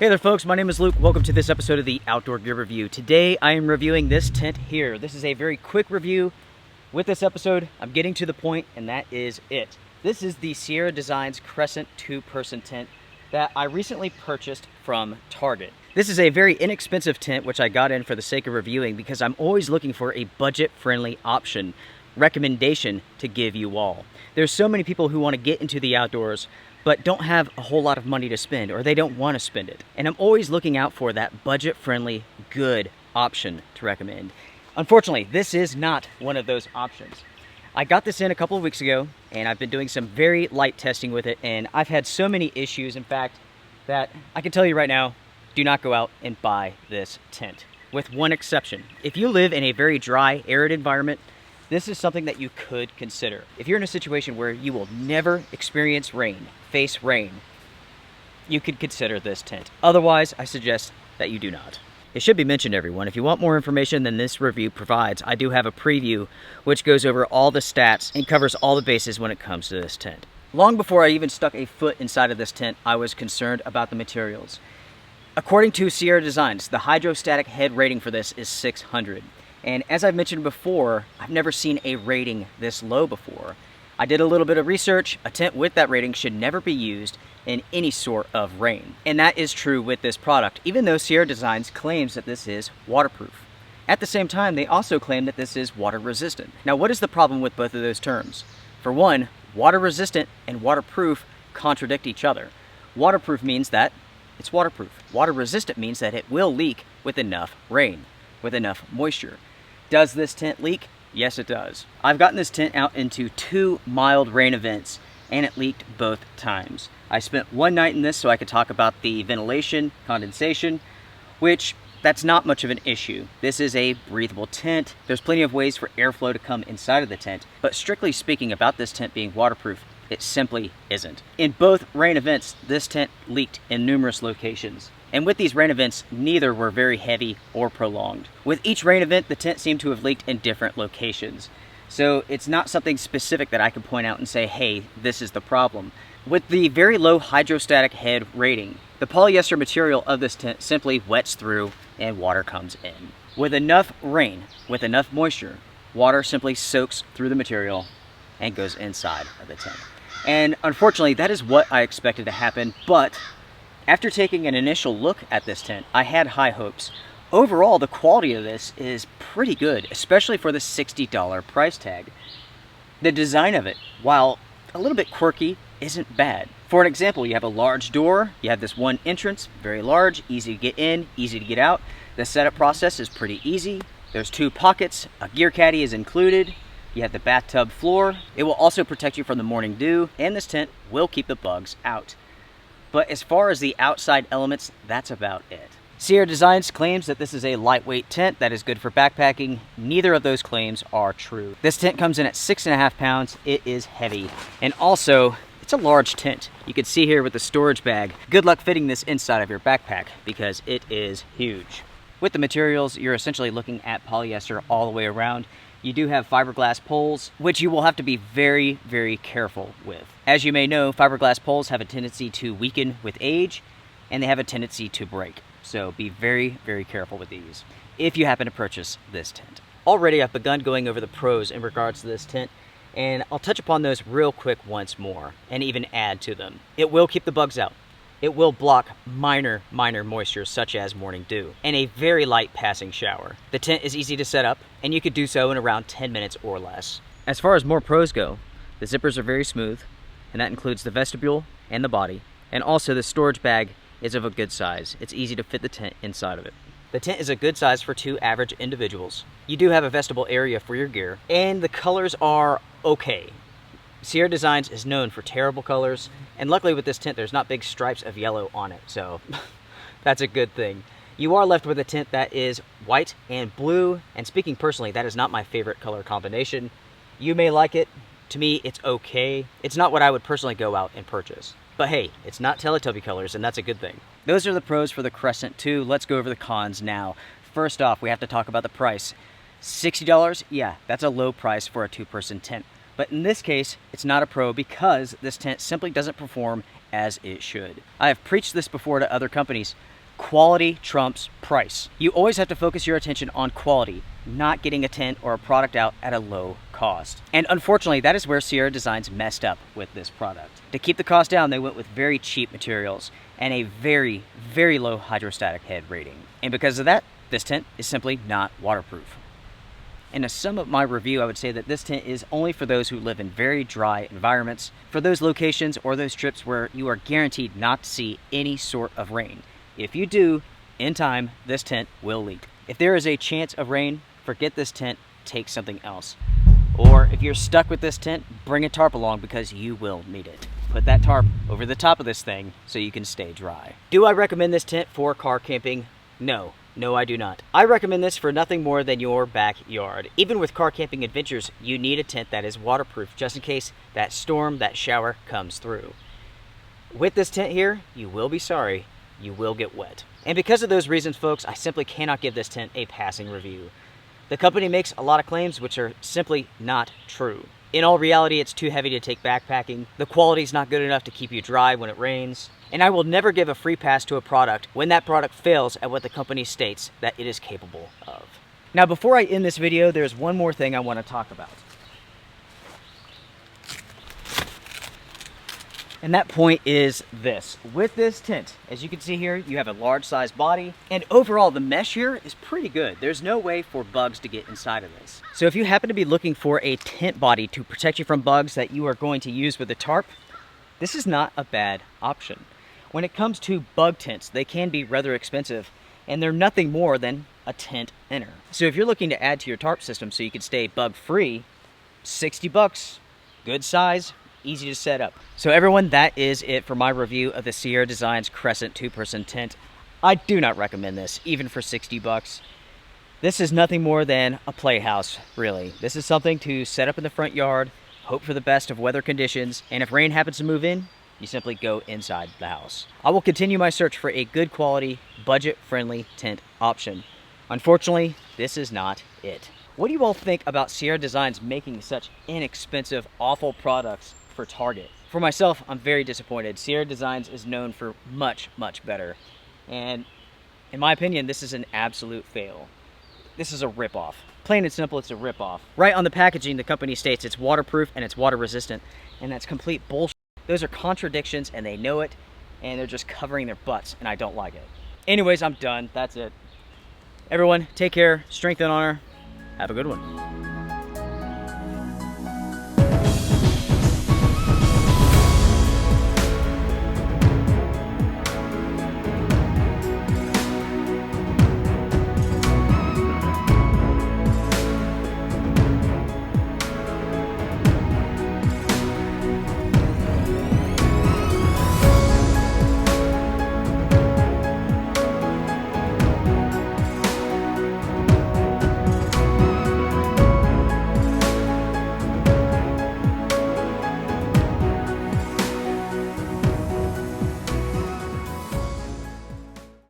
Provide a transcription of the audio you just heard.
Hey there folks, my name is Luke. Welcome to this episode of the Outdoor Gear Review. Today I am reviewing this tent here. This is a very quick review. With this episode, I'm getting to the point, and that is it. This is the Sierra Designs Crescent 2-person tent that I recently purchased from Target. This is a very inexpensive tent which I got in for the sake of reviewing because I'm always looking for a budget-friendly option, recommendation to give you all. There's so many people who want to get into the outdoors but don't have a whole lot of money to spend, or they don't want to spend it. And I'm always looking out for that budget-friendly, good option to recommend. Unfortunately, this is not one of those options. I got this in a couple of weeks ago, and I've been doing some very light testing with it, and I've had so many issues, in fact, that I can tell you right now, do not go out and buy this tent. With one exception. If you live in a very dry, arid environment, this is something that you could consider. If you're in a situation where you will never experience rain, face rain, you could consider this tent. Otherwise, I suggest that you do not. It should be mentioned, everyone, if you want more information than this review provides, I do have a preview which goes over all the stats and covers all the bases when it comes to this tent. Long before I even stuck a foot inside of this tent, I was concerned about the materials. According to Sierra Designs, the hydrostatic head rating for this is 600. And as I've mentioned before, I've never seen a rating this low before. I did a little bit of research. A tent with that rating should never be used in any sort of rain. And that is true with this product, even though Sierra Designs claims that this is waterproof. At the same time, they also claim that this is water resistant. Now, what is the problem with both of those terms? For one, water resistant and waterproof contradict each other. Waterproof means that it's waterproof. Water resistant means that it will leak with enough rain, with enough moisture. Does this tent leak? Yes, it does. I've gotten this tent out into 2 mild rain events, and it leaked both times. I spent one night in this so I could talk about the ventilation, condensation, which that's not much of an issue. This is a breathable tent. There's plenty of ways for airflow to come inside of the tent, but strictly speaking about this tent being waterproof, it simply isn't. In both rain events, this tent leaked in numerous locations. And with these rain events, neither were very heavy or prolonged. With each rain event, the tent seemed to have leaked in different locations. So it's not something specific that I can point out and say, hey, this is the problem. With the very low hydrostatic head rating, the polyester material of this tent simply wets through and water comes in. With enough rain, with enough moisture, water simply soaks through the material and goes inside of the tent. And unfortunately, that is what I expected to happen, but after taking an initial look at this tent, I had high hopes. Overall, the quality of this is pretty good, especially for the $60 price tag. The design of it, while a little bit quirky, isn't bad. For an example, you have a large door, you have this one entrance, very large, easy to get in, easy to get out. The setup process is pretty easy. There's 2 pockets, a gear caddy is included. You have the bathtub floor. It will also protect you from the morning dew, and this tent will keep the bugs out. But as far as the outside elements, that's about it. Sierra Designs claims that this is a lightweight tent that is good for backpacking. Neither of those claims are true. This tent comes in at 6.5 pounds. It is heavy. And also, it's a large tent. You can see here with the storage bag. Good luck fitting this inside of your backpack because it is huge. With the materials, you're essentially looking at polyester all the way around. You do have fiberglass poles, which you will have to be very, very careful with. As you may know, fiberglass poles have a tendency to weaken with age, and they have a tendency to break. So be very, very careful with these if you happen to purchase this tent. Already I've begun going over the pros in regards to this tent, and I'll touch upon those real quick once more, and even add to them. It will keep the bugs out. It will block minor moisture such as morning dew and a very light passing shower. The tent is easy to set up and you could do so in around 10 minutes or less. As far as more pros go, the zippers are very smooth, and that includes the vestibule and the body, and also the storage bag is of a good size. It's easy to fit the tent inside of it. The tent is a good size for 2 average individuals. You do have a vestibule area for your gear, and the colors are okay. Sierra Designs is known for terrible colors, and luckily with this tent there's not big stripes of yellow on it, so that's a good thing. You are left with a tent that is white and blue, and speaking personally, that is not my favorite color combination. You may like it. To me, it's okay. It's not what I would personally go out and purchase. But hey, it's not Teletubby colors, and that's a good thing. Those are the pros for the Crescent 2. Let's go over the cons now. First off, we have to talk about the price. $60? Yeah, that's a low price for a 2-person tent. But in this case, it's not a pro because this tent simply doesn't perform as it should. I have preached this before to other companies. Quality trumps price. You always have to focus your attention on quality, not getting a tint or a product out at a low cost. And unfortunately, that is where Sierra Designs messed up with this product. To keep the cost down, they went with very cheap materials and a very, very low hydrostatic head rating. And because of that, this tint is simply not waterproof. And to sum up my review, I would say that this tint is only for those who live in very dry environments, for those locations or those trips where you are guaranteed not to see any sort of rain. If you do, in time, this tint will leak. If there is a chance of rain, forget this tint, take something else. Or if you're stuck with this tint, bring a tarp along because you will need it. Put that tarp over the top of this thing so you can stay dry. Do I recommend this tint for car camping? No. No, I do not. I recommend this for nothing more than your backyard. Even with car camping adventures, you need a tent that is waterproof just in case that storm, that shower comes through. With this tent here, you will be sorry. You will get wet. And because of those reasons, folks, I simply cannot give this tent a passing review. The company makes a lot of claims which are simply not true. In all reality, it's too heavy to take backpacking. The quality's not good enough to keep you dry when it rains. And I will never give a free pass to a product when that product fails at what the company states that it is capable of. Now, before I end this video, there's one more thing I want to talk about. And that point is this. With this tint, as you can see here, you have a large size body, and overall the mesh here is pretty good. There's no way for bugs to get inside of this. So if you happen to be looking for a tent body to protect you from bugs that you are going to use with a tarp, this is not a bad option. When it comes to bug tents, they can be rather expensive, and they're nothing more than a tent inner. So if you're looking to add to your tarp system so you can stay bug free, 60 bucks, good size, easy to set up. So everyone, that is it for my review of the Sierra Designs Crescent 2-person tent. I do not recommend this, even for 60 bucks. This is nothing more than a playhouse, really. This is something to set up in the front yard, hope for the best of weather conditions, and if rain happens to move in, you simply go inside the house. I will continue my search for a good quality, budget-friendly tent option. Unfortunately, this is not it. What do you all think about Sierra Designs making such inexpensive, awful products for Target? For myself, I'm very disappointed. Sierra Designs is known for much, much better. And in my opinion, this is an absolute fail. This is a ripoff. Plain and simple, it's a ripoff. Right on the packaging, the company states it's waterproof and it's water resistant, and that's complete bullshit. Those are contradictions and they know it, and they're just covering their butts, and I don't like it. Anyways, I'm done. That's it. Everyone, take care, strength and honor. Have a good one.